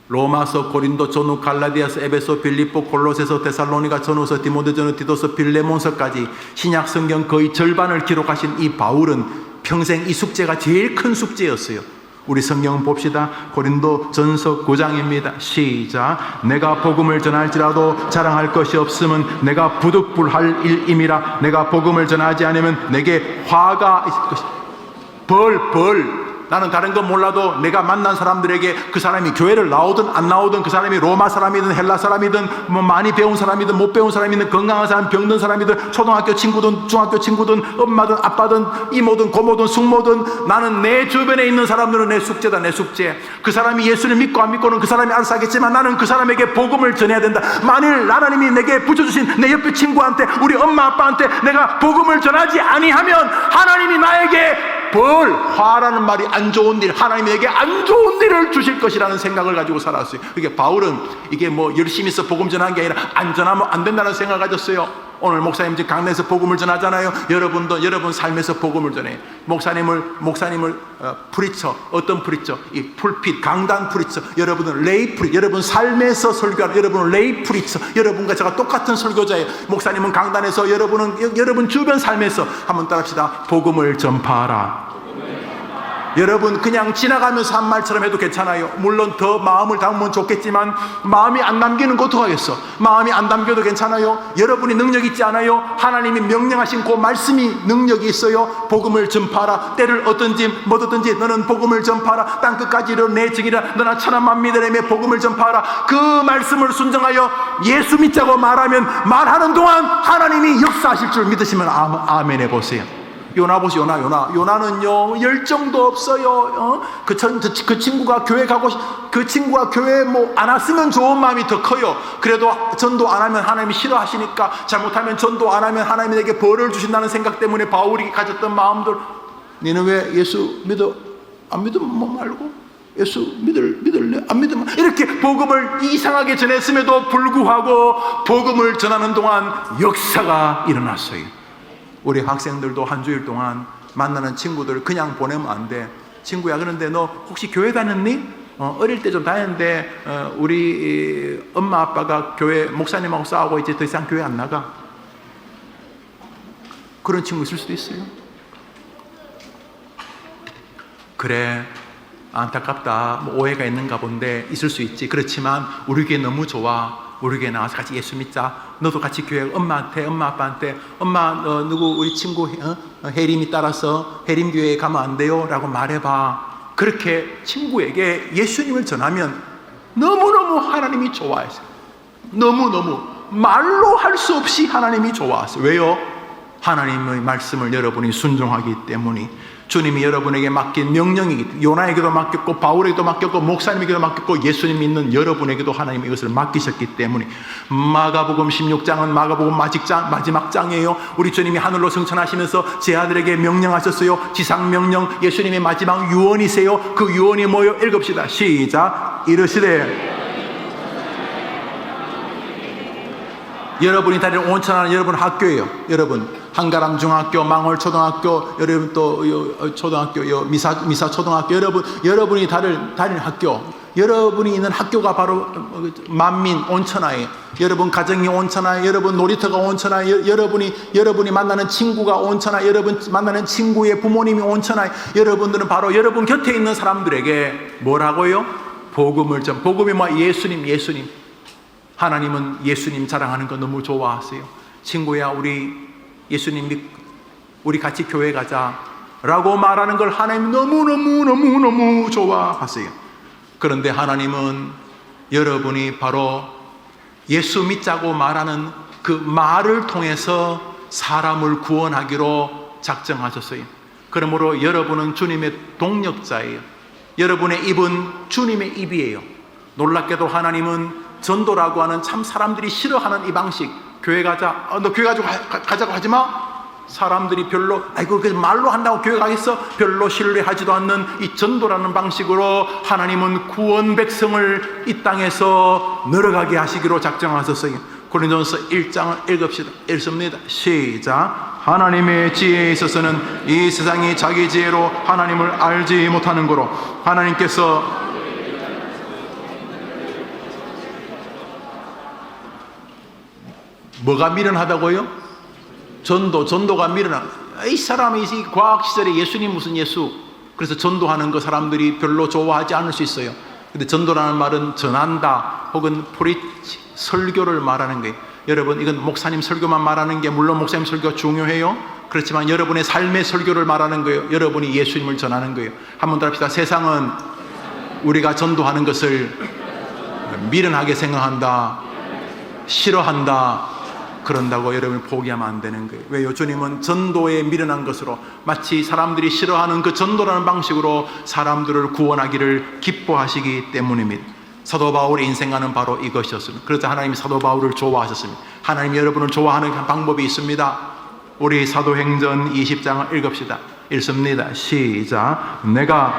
로마서, 고린도, 전후, 갈라디아서, 에베소, 빌립보, 골로새서, 데살로니가, 전후서, 디모데, 전후, 디도서, 빌레몬서까지 신약 성경 거의 절반을 기록하신 이 바울은 평생 이 숙제가 제일 큰 숙제였어요. 우리 성경 봅시다. 고린도 전서 9장입니다. 시작. 내가 복음을 전할지라도 자랑할 것이 없음은 내가 부득불할 일임이라. 내가 복음을 전하지 않으면 내게 화가 있을 것이다. 벌. 나는 다른 건 몰라도 내가 만난 사람들에게, 그 사람이 교회를 나오든 안 나오든, 그 사람이 로마 사람이든 헬라 사람이든, 많이 배운 사람이든 못 배운 사람이든, 건강한 사람, 병든 사람이든, 초등학교 친구든 중학교 친구든, 엄마든 아빠든 이모든 고모든 숙모든, 나는 내 주변에 있는 사람들은 내 숙제다. 내 숙제. 그 사람이 예수를 믿고 안 믿고는 그 사람이 알아서 하겠지만 나는 그 사람에게 복음을 전해야 된다. 만일 하나님이 내게 붙여주신 내 옆에 친구한테, 우리 엄마 아빠한테 내가 복음을 전하지 아니하면 하나님이 나에게 화라는 말이 안 좋은 일, 하나님에게 안 좋은 일을 주실 것이라는 생각을 가지고 살았어요. 그러니까 바울은 이게 열심히 해서 복음 전하는 게 아니라 안 전하면 안 된다는 생각을 가졌어요. 오늘 목사님 지금 강단에서 복음을 전하잖아요. 여러분도 여러분 삶에서 복음을 전해요. 목사님을 프리처, 어떤 프리처? 이 풀핏, 강단 프리처. 여러분은 레이 프리, 여러분 삶에서 설교하는 여러분은 레이 프리처. 여러분과 제가 똑같은 설교자예요. 목사님은 강단에서, 여러분은 여러분 주변 삶에서, 한번 따라합시다. 복음을 전파하라. 여러분 그냥 지나가면서 한 말처럼 해도 괜찮아요. 물론 더 마음을 담으면 좋겠지만 마음이 안 담기는 거 어떡하겠어. 마음이 안 담겨도 괜찮아요. 여러분이 능력 있지 않아요? 하나님이 명령하신 그 말씀이 능력이 있어요. 복음을 전파하라. 때를 얻든지 못 얻든지 너는 복음을 전파하라. 땅끝까지 이르러 내 증이라. 너나 천하만 믿으려며 복음을 전파하라. 그 말씀을 순종하여 예수 믿자고 말하면 말하는 동안 하나님이 역사하실 줄 믿으시면 아멘 해보세요. 요나 보시, 요나는요 열정도 없어요. 그 친구가 교회 가고 그 친구가 교회 뭐 안 왔으면 좋은 마음이 더 커요. 그래도 전도 안 하면 하나님이 싫어하시니까, 잘못하면 전도 안 하면 하나님이 내게 벌을 주신다는 생각 때문에 바울이 가졌던 마음들. 너는 왜 예수 믿어? 안 믿으면 뭐 말고 예수 믿을래? 안 믿으면 이렇게 복음을 이상하게 전했음에도 불구하고 복음을 전하는 동안 역사가 일어났어요. 우리 학생들도 한 주일 동안 만나는 친구들 그냥 보내면 안 돼. 친구야, 그런데 너 혹시 교회 다녔니? 어릴 때 좀 다녔는데 우리 엄마 아빠가 교회 목사님하고 싸우고 이제 더 이상 교회 안 나가. 그런 친구 있을 수도 있어요. 그래, 안타깝다, 뭐 오해가 있는가 본데 있을 수 있지. 그렇지만 우리 교회 너무 좋아. 우리 교회 나와서 같이 예수 믿자. 너도 같이 교회 엄마 아빠한테 엄마 누구 우리 친구 혜림이 따라서 혜림교회에 가면 안 돼요? 라고 말해봐. 그렇게 친구에게 예수님을 전하면 너무너무 하나님이 좋아했어요. 너무너무 말로 할 수 없이 하나님이 좋아했어요. 왜요? 하나님의 말씀을 여러분이 순종하기 때문에. 주님이 여러분에게 맡긴 명령이기 때문에. 요나에게도 맡겼고 바울에게도 맡겼고 목사님에게도 맡겼고 예수님 믿는 여러분에게도 하나님이 이것을 맡기셨기 때문에. 마가복음 16장은 마가복음 마지막 장이에요. 우리 주님이 하늘로 승천하시면서 제 아들에게 명령하셨어요. 지상명령, 예수님의 마지막 유언이세요. 그 유언이 뭐요? 읽읍시다. 시작. 이르시되 여러분이 다니는 온천하는 여러분 학교예요. 여러분 한가람 중학교, 망월 초등학교, 여러분 또 초등학교, 미사 초등학교, 여러분이 다니는 학교, 여러분이 있는 학교가 바로 만민 온천하예요. 여러분 가정이 온천하예요. 여러분 놀이터가 온천하예요. 여러분이 만나는 친구가 온천하예요. 여러분 만나는 친구의 부모님이 온천하예요. 여러분들은 바로 여러분 곁에 있는 사람들에게 뭐라고요? 복음을 복음이 뭐 예수님. 하나님은 예수님 자랑하는 거 너무 좋아하세요. 친구야, 우리 예수님 우리 같이 교회 가자 라고 말하는 걸 하나님 너무 좋아하세요. 그런데 하나님은 여러분이 바로 예수 믿자고 말하는 그 말을 통해서 사람을 구원하기로 작정하셨어요. 그러므로 여러분은 주님의 동력자예요. 여러분의 입은 주님의 입이에요. 놀랍게도 하나님은 전도라고 하는 참 사람들이 싫어하는 이 방식, 교회 가자, 너 교회 가자고 하지 마. 사람들이 별로 그 말로 한다고 교회 가겠어? 별로 신뢰하지도 않는 이 전도라는 방식으로 하나님은 구원 백성을 이 땅에서 늘어가게 하시기로 작정하셨어요. 고린도전서 1장을 읽읍시다. 읽습니다. 시작. 하나님의 지혜에 있어서는 이 세상이 자기 지혜로 하나님을 알지 못하는 거로 하나님께서 뭐가 미련하다고요? 전도가 미련하. 이 사람이 이 과학시절에 예수님 무슨 예수. 그래서 전도하는 거 사람들이 별로 좋아하지 않을 수 있어요. 근데 전도라는 말은 전한다 혹은 프리치, 설교를 말하는 거예요. 여러분, 이건 목사님 설교만 말하는 게, 물론 목사님 설교가 중요해요. 그렇지만 여러분의 삶의 설교를 말하는 거예요. 여러분이 예수님을 전하는 거예요. 한번 더 합시다. 세상은 우리가 전도하는 것을 미련하게 생각한다, 싫어한다. 그런다고 여러분을 포기하면 안 되는 거예요. 왜요? 주님은 전도에 미련한 것으로, 마치 사람들이 싫어하는 그 전도라는 방식으로 사람들을 구원하기를 기뻐하시기 때문입니다. 사도 바울의 인생과는 바로 이것이었습니다. 그래서 하나님이 사도 바울을 좋아하셨습니다. 하나님이 여러분을 좋아하는 방법이 있습니다. 우리 사도행전 20장을 읽읍시다. 읽습니다. 시작. 내가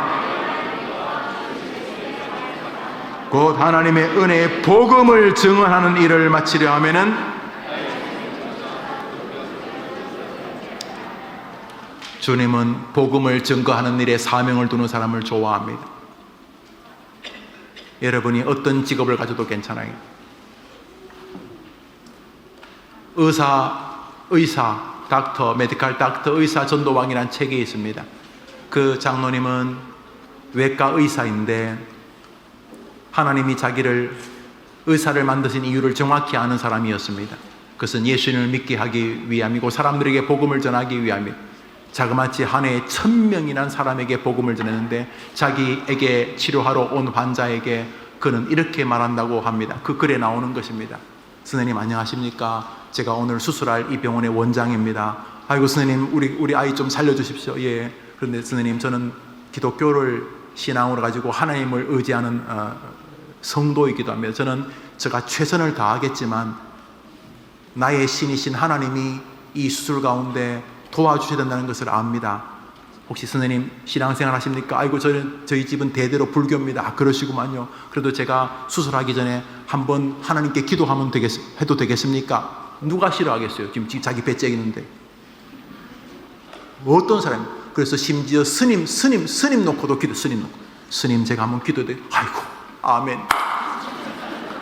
곧 하나님의 은혜의 복음을 증언하는 일을 마치려 하면은 주님은 복음을 증거하는 일에 사명을 두는 사람을 좋아합니다. 여러분이 어떤 직업을 가져도 괜찮아요. 의사, 닥터, 메디컬 닥터, 의사 전도왕이라는 책이 있습니다. 그 장로님은 외과 의사인데 하나님이 자기를 의사를 만드신 이유를 정확히 아는 사람이었습니다. 그것은 예수님을 믿게 하기 위함이고 사람들에게 복음을 전하기 위함이에요. 자그마치 한 해에 1000명이란 사람에게 복음을 전했는데 자기에게 치료하러 온 환자에게 그는 이렇게 말한다고 합니다. 그 글에 나오는 것입니다. 선생님 안녕하십니까? 제가 오늘 수술할 이 병원의 원장입니다. 아이고 선생님 우리 아이 좀 살려주십시오. 예. 그런데 선생님 저는 기독교를 신앙으로 가지고 하나님을 의지하는 성도이기도 합니다. 저는 제가 최선을 다하겠지만 나의 신이신 하나님이 이 수술 가운데 도와주셔야 된다는 것을 압니다. 혹시 선생님 신앙생활 하십니까? 아이고 저희 집은 대대로 불교입니다. 아, 그러시구만요. 그래도 제가 수술하기 전에 한번 하나님께 기도하면 해도 되겠습니까? 누가 싫어하겠어요? 지금 자기 배째기는데 어떤 사람이? 그래서 심지어 스님 놓고도 기도. 스님 제가 한번 기도돼. 아이고 아멘.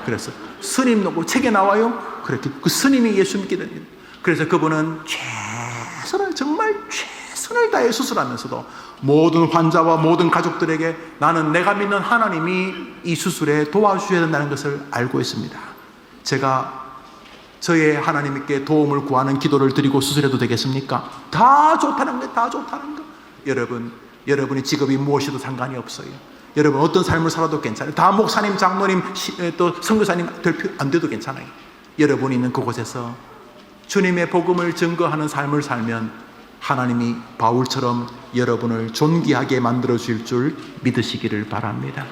그래서 스님 놓고 책에 나와요. 그렇게 그 스님이 예수 믿게 됩니다. 그래서 그분은 정말 최선을 다해 수술하면서도 모든 환자와 모든 가족들에게 나는 내가 믿는 하나님이 이 수술에 도와주셔야 된다는 것을 알고 있습니다. 제가 저의 하나님께 도움을 구하는 기도를 드리고 수술해도 되겠습니까? 다 좋다는 거예요. 다 좋다는 거. 여러분이 직업이 무엇이도 상관이 없어요. 여러분 어떤 삶을 살아도 괜찮아요. 다 목사님, 장로님, 또 선교사님 안 돼도 괜찮아요. 여러분이 있는 그곳에서 주님의 복음을 증거하는 삶을 살면 하나님이 바울처럼 여러분을 존귀하게 만들어 주실 줄 믿으시기를 바랍니다.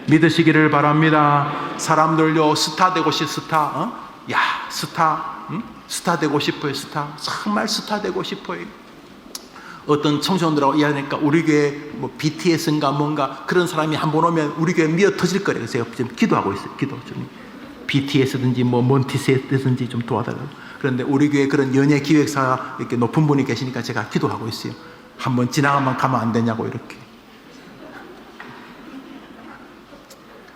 믿으시기를 바랍니다. 사람들요 스타 되고 스타 되고 싶어요. 정말 스타 되고 싶어요. 어떤 청소년들하고 이야기하니까 우리 교회 뭐 BTS인가 뭔가 그런 사람이 한번 오면 우리 교회 미어 터질 거래요. 그래서 제가 지금 기도하고 있어요. 기도 좀 BTS든지 뭐 몬티세든지 좀 도와달라고. 그런데 우리 교회 그런 연예 기획사 이렇게 높은 분이 계시니까 제가 기도하고 있어요. 한번 지나가면 가면 안 되냐고 이렇게.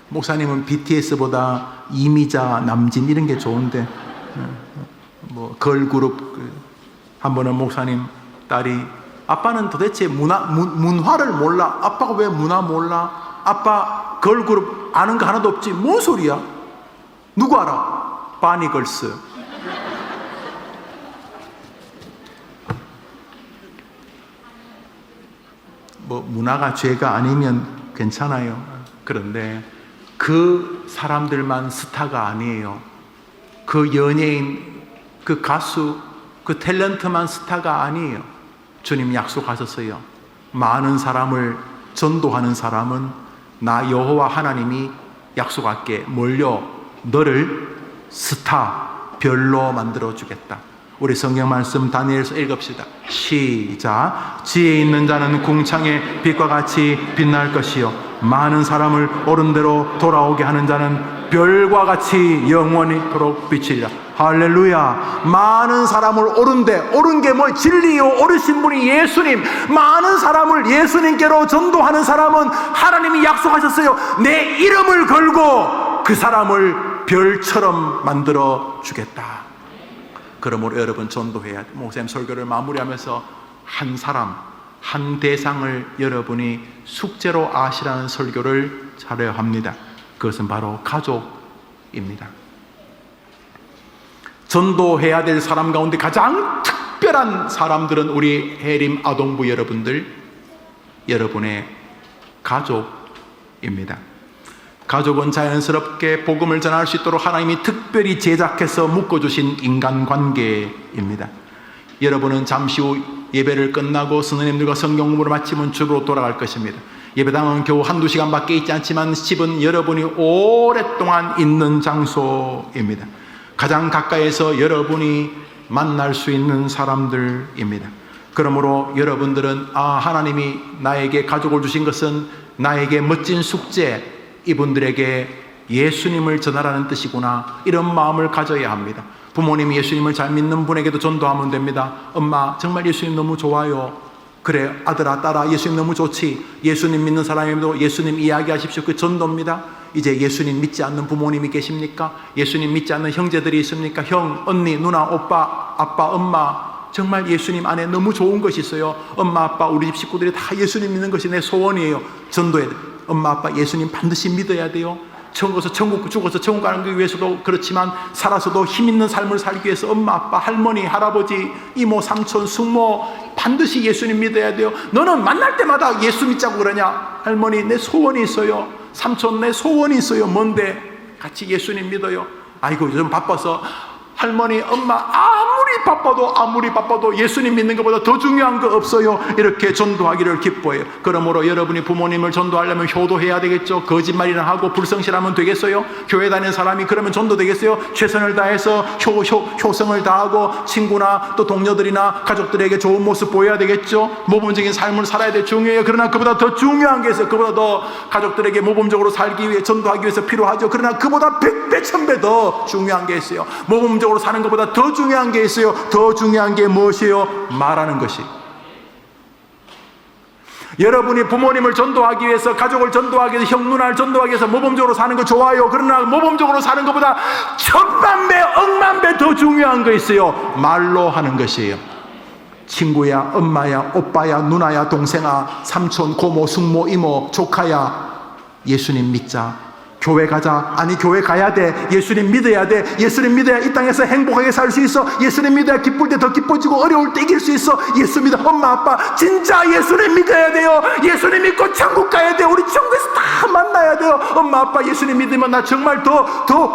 목사님은 BTS보다 이미자, 남진 이런 게 좋은데 뭐 걸그룹 한 번은 목사님 딸이 아빠는 도대체 문화를 몰라. 아빠가 왜 문화 몰라? 아빠 걸그룹 아는 거 하나도 없지. 뭔 소리야? 누구 알아? 바니걸스. 뭐 문화가 죄가 아니면 괜찮아요. 그런데 그 사람들만 스타가 아니에요. 그 연예인, 그 가수, 그 탤런트만 스타가 아니에요. 주님 약속하셨어요. 많은 사람을 전도하는 사람은 나 여호와 하나님이 약속할게. 뭘요? 너를 스타, 별로 만들어 주겠다. 우리 성경 말씀 다니엘서 읽읍시다. 시작. 지혜 있는 자는 궁창의 빛과 같이 빛날 것이요 많은 사람을 옳은 대로 돌아오게 하는 자는 별과 같이 영원히도록 비치리라. 할렐루야. 많은 사람을 옳은 게 뭐 진리요 옳으신 분이 예수님. 많은 사람을 예수님께로 전도하는 사람은 하나님이 약속하셨어요. 내 이름을 걸고 그 사람을 별처럼 만들어 주겠다. 그러므로 여러분 전도해야 돼. 목사님 설교를 마무리하면서 한 사람, 한 대상을 여러분이 숙제로 아시라는 설교를 잘해야 합니다. 그것은 바로 가족입니다. 전도해야 될 사람 가운데 가장 특별한 사람들은 우리 해림 아동부 여러분들, 여러분의 가족입니다. 가족은 자연스럽게 복음을 전할 수 있도록 하나님이 특별히 제작해서 묶어주신 인간관계입니다. 여러분은 잠시 후 예배를 끝나고 선생님들과 성경 공부를 마치면 집으로 돌아갈 것입니다. 예배당은 겨우 한두 시간밖에 있지 않지만 집은 여러분이 오랫동안 있는 장소입니다. 가장 가까이에서 여러분이 만날 수 있는 사람들입니다. 그러므로 여러분들은 하나님이 나에게 가족을 주신 것은 나에게 멋진 숙제, 이분들에게 예수님을 전하라는 뜻이구나, 이런 마음을 가져야 합니다. 부모님이 예수님을 잘 믿는 분에게도 전도하면 됩니다. 엄마 정말 예수님 너무 좋아요. 그래 아들아 딸아 예수님 너무 좋지. 예수님 믿는 사람에도 예수님 이야기하십시오. 그 전도입니다. 이제 예수님 믿지 않는 부모님이 계십니까? 예수님 믿지 않는 형제들이 있습니까? 형, 언니, 누나, 오빠, 아빠, 엄마, 정말 예수님 안에 너무 좋은 것이 있어요. 엄마 아빠 우리 집 식구들이 다 예수님 믿는 것이 내 소원이에요. 전도해야 돼. 엄마 아빠 예수님 반드시 믿어야 돼요. 죽어서 천국 가는 것 위해서도 그렇지만 살아서도 힘 있는 삶을 살기 위해서 엄마 아빠 할머니 할아버지 이모 삼촌 숙모 반드시 예수님 믿어야 돼요. 너는 만날 때마다 예수 믿자고 그러냐? 할머니 내 소원이 있어요. 삼촌 내 소원이 있어요. 뭔데? 같이 예수님 믿어요. 아이고 요즘 바빠서 할머니 엄마 아무리 바빠도 예수님 믿는 것보다 더 중요한 거 없어요. 이렇게 전도하기를 기뻐해요. 그러므로 여러분이 부모님을 전도하려면 효도해야 되겠죠. 거짓말이나 하고 불성실하면 되겠어요? 교회 다니는 사람이 그러면 전도 되겠어요? 최선을 다해서 효성을 다하고 친구나 또 동료들이나 가족들에게 좋은 모습 보여야 되겠죠. 모범적인 삶을 살아야 돼. 중요해요. 그러나 그보다 더 중요한 게 있어요. 그보다 더 가족들에게 모범적으로 살기 위해 전도하기 위해서 필요하죠. 그러나 그보다 100배 1000배 더 중요한 게 있어요. 모범적으로 사는 것보다 더 중요한 게 있어요. 더 중요한 게 무엇이에요? 말하는 것이. 여러분이 부모님을 전도하기 위해서 가족을 전도하기 위해서 형 누나를 전도하기 위해서 모범적으로 사는 거 좋아요. 그러나 모범적으로 사는 것보다 1000만배 억만배 더 중요한 거 있어요. 말로 하는 것이에요. 친구야 엄마야 오빠야 누나야 동생아 삼촌 고모 숙모 이모 조카야 예수님 믿자. 교회 가자. 아니 교회 가야 돼. 예수님 믿어야 돼. 예수님 믿어야 이 땅에서 행복하게 살 수 있어. 예수님 믿어야 기쁠 때 더 기뻐지고 어려울 때 이길 수 있어. 예수 믿어. 엄마 아빠 진짜 예수님 믿어야 돼요. 예수님 믿고 천국 가야 돼요. 우리 천국에서 다 만나야 돼요. 엄마 아빠 예수님 믿으면 나 정말 더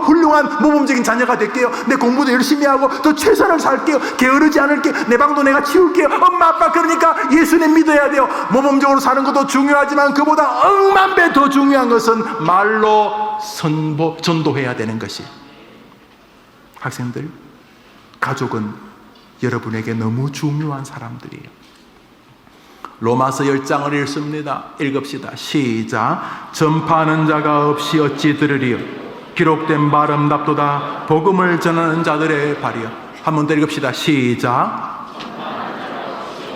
훌륭한 모범적인 자녀가 될게요. 내 공부도 열심히 하고 더 최선을 살게요. 게으르지 않을게요. 내 방도 내가 치울게요. 엄마 아빠 그러니까 예수님 믿어야 돼요. 모범적으로 사는 것도 중요하지만 그보다 억만배 더 중요한 것은 말로 전도해야 되는 것이. 학생들, 가족은 여러분에게 너무 중요한 사람들이에요. 로마서 10장을 읽습니다. 읽읍시다. 시작. 전파하는 자가 없이 어찌 들으리요. 기록된 말음답도다 복음을 전하는 자들의 발이요. 한 번 더 읽읍시다. 시작.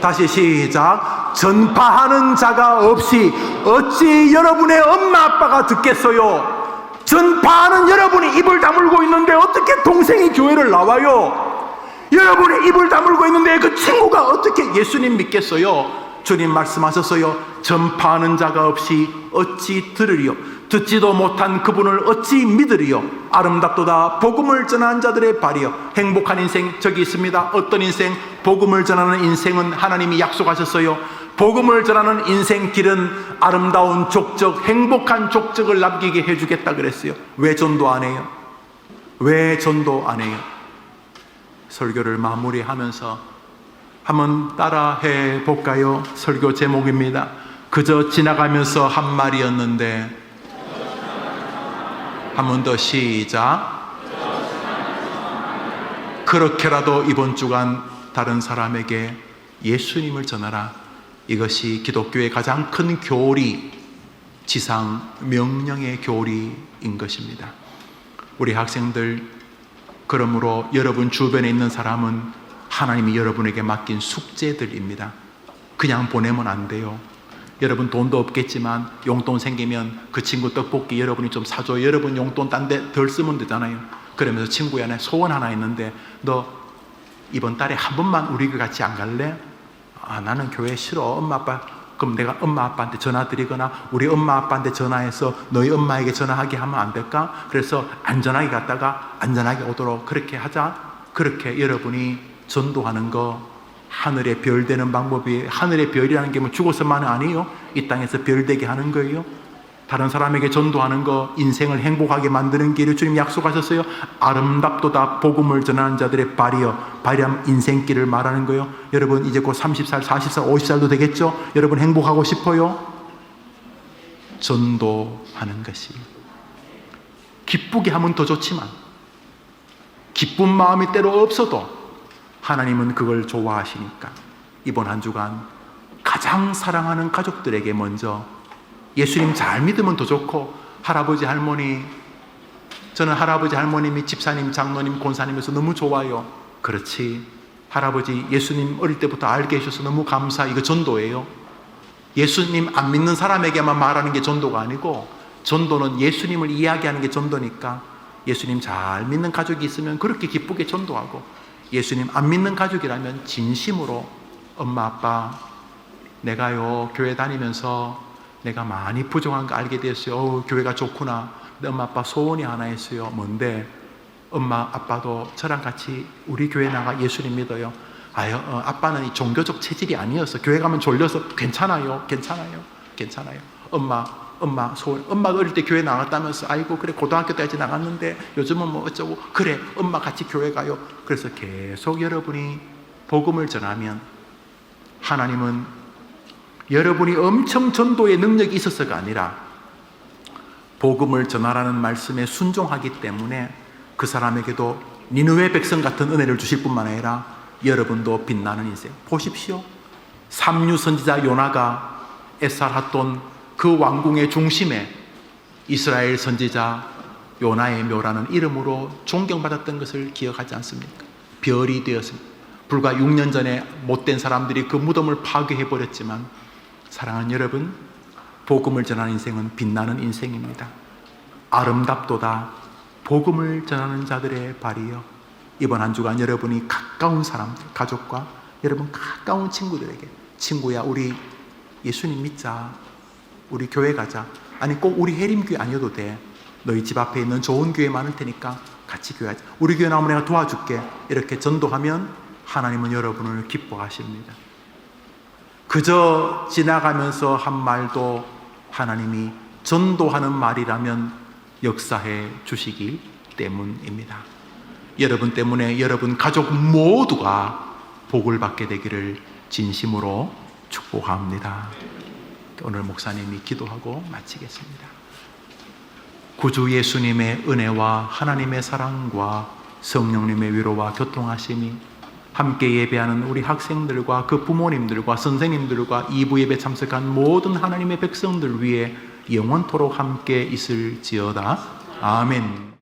다시 시작. 전파하는 자가 없이 어찌 여러분의 엄마 아빠가 듣겠어요. 전파하는 여러분이 입을 다물고 있는데 어떻게 동생이 교회를 나와요? 여러분이 입을 다물고 있는데 그 친구가 어떻게 예수님 믿겠어요? 주님 말씀하셨어요. 전파하는 자가 없이 어찌 들으리요. 듣지도 못한 그분을 어찌 믿으리요. 아름답도다 복음을 전하는 자들의 발이요. 행복한 인생 저기 있습니다. 어떤 인생? 복음을 전하는 인생은 하나님이 약속하셨어요. 복음을 전하는 인생 길은 아름다운 족적, 행복한 족적을 남기게 해주겠다 그랬어요. 왜 전도 안 해요? 왜 전도 안 해요? 설교를 마무리하면서 한번 따라해 볼까요? 설교 제목입니다. 그저 지나가면서 한 말이었는데. 한 번 더 시작. 그렇게라도 이번 주간 다른 사람에게 예수님을 전하라. 이것이 기독교의 가장 큰 교리, 지상 명령의 교리인 것입니다. 우리 학생들, 그러므로 여러분 주변에 있는 사람은 하나님이 여러분에게 맡긴 숙제들입니다. 그냥 보내면 안 돼요. 여러분 돈도 없겠지만 용돈 생기면 그 친구 떡볶이 여러분이 좀 사줘요. 여러분 용돈 딴 데 덜 쓰면 되잖아요. 그러면서 친구야 내 소원 하나 있는데 너 이번 달에 한 번만 우리 같이 안 갈래? 아 나는 교회 싫어. 엄마 아빠. 그럼 내가 엄마 아빠한테 전화 드리거나 우리 엄마 아빠한테 전화해서 너희 엄마에게 전화하게 하면 안 될까? 그래서 안전하게 갔다가 안전하게 오도록 그렇게 하자. 그렇게 여러분이 전도하는 거 하늘의 별 되는 방법이, 하늘의 별이라는 게 뭐 죽어서만은 아니에요. 이 땅에서 별 되게 하는 거예요. 다른 사람에게 전도하는 거, 인생을 행복하게 만드는 길을 주님 약속하셨어요. 아름답도다 복음을 전하는 자들의 발이요. 발이란 인생길을 말하는 거예요. 여러분 이제 곧 30살, 40살, 50살도 되겠죠? 여러분 행복하고 싶어요? 전도하는 것이. 기쁘게 하면 더 좋지만 기쁜 마음이 때로 없어도 하나님은 그걸 좋아하시니까 이번 한 주간 가장 사랑하는 가족들에게 먼저 예수님 잘 믿으면 더 좋고, 할아버지 할머니, 저는 할아버지 할머님이 집사님 장로님 권사님에서 너무 좋아요. 그렇지, 할아버지 예수님 어릴 때부터 알게 해주셔서 너무 감사. 이거 전도예요. 예수님 안 믿는 사람에게만 말하는 게 전도가 아니고 전도는 예수님을 이야기하는 게 전도니까 예수님 잘 믿는 가족이 있으면 그렇게 기쁘게 전도하고, 예수님 안 믿는 가족이라면 진심으로 엄마 아빠 내가요 교회 다니면서 내가 많이 부족한 거 알게 됐어요. 교회가 좋구나. 근데 엄마 아빠 소원이 하나 있어요. 뭔데? 엄마 아빠도 저랑 같이 우리 교회 나가 예수님 믿어요. 아빠는 이 종교적 체질이 아니어서 교회 가면 졸려서 괜찮아요. 엄마 소원. 엄마가 어릴 때 교회 나갔다면서 아이고 그래 고등학교 때까지 나갔는데 요즘은 뭐 어쩌고 그래 엄마 같이 교회 가요. 그래서 계속 여러분이 복음을 전하면 하나님은 여러분이 엄청 전도의 능력이 있어서가 아니라 복음을 전하라는 말씀에 순종하기 때문에 그 사람에게도 니느웨 백성 같은 은혜를 주실 뿐만 아니라 여러분도 빛나는 인생. 보십시오. 삼류 선지자 요나가 에살핫돈 그 왕궁의 중심에 이스라엘 선지자 요나의 묘라는 이름으로 존경받았던 것을 기억하지 않습니까? 별이 되었습니다. 불과 6년 전에 못된 사람들이 그 무덤을 파괴해버렸지만 사랑하는 여러분, 복음을 전하는 인생은 빛나는 인생입니다. 아름답도다 복음을 전하는 자들의 발이요. 이번 한 주간 여러분이 가까운 사람들, 가족과 여러분 가까운 친구들에게 친구야 우리 예수님 믿자, 우리 교회 가자. 아니 꼭 우리 해림교회 아니어도 돼. 너희 집 앞에 있는 좋은 교회 많을 테니까 같이 교회하자. 우리 교회 나오면 내가 도와줄게. 이렇게 전도하면 하나님은 여러분을 기뻐하십니다. 그저 지나가면서 한 말도 하나님이 전도하는 말이라면 역사해 주시기 때문입니다. 여러분 때문에 여러분 가족 모두가 복을 받게 되기를 진심으로 축복합니다. 오늘 목사님이 기도하고 마치겠습니다. 구주 예수님의 은혜와 하나님의 사랑과 성령님의 위로와 교통하심이 함께 예배하는 우리 학생들과 그 부모님들과 선생님들과 2부 예배 참석한 모든 하나님의 백성들 위해 영원토록 함께 있을지어다. 아멘.